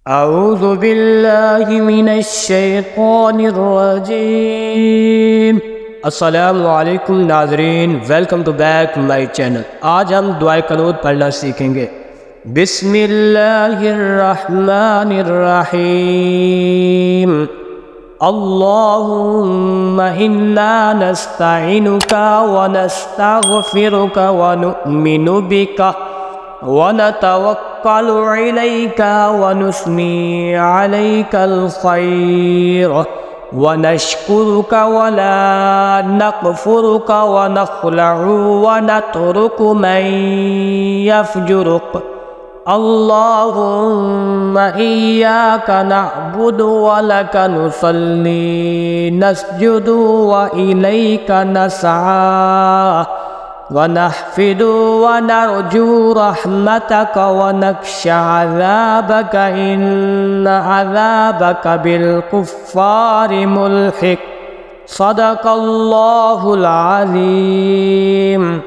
أعوذ بالله من الشیطان الرجیم۔ السلام علیکم ناظرین، ویلکم ٹو بیک مائی چینل۔ آج ہم دعائے قنوت پڑھنا سیکھیں گے۔ بسم اللہ الرحمن الرحیم۔ اللہم انا نستعینک ونستغفرک ونؤمن بک ونتوکل علیک ونثنی علیک الخیر ونشکرک ولا نکفرک ونخلع ونترک من یفجرک اللہم ایاک نعبد ولک نصلی نسجد وإلیک نسعی ونحفد ونرجو رحمتك ونخشى عذابك إن عذابك بالكفار ملحق صدق الله العظيم۔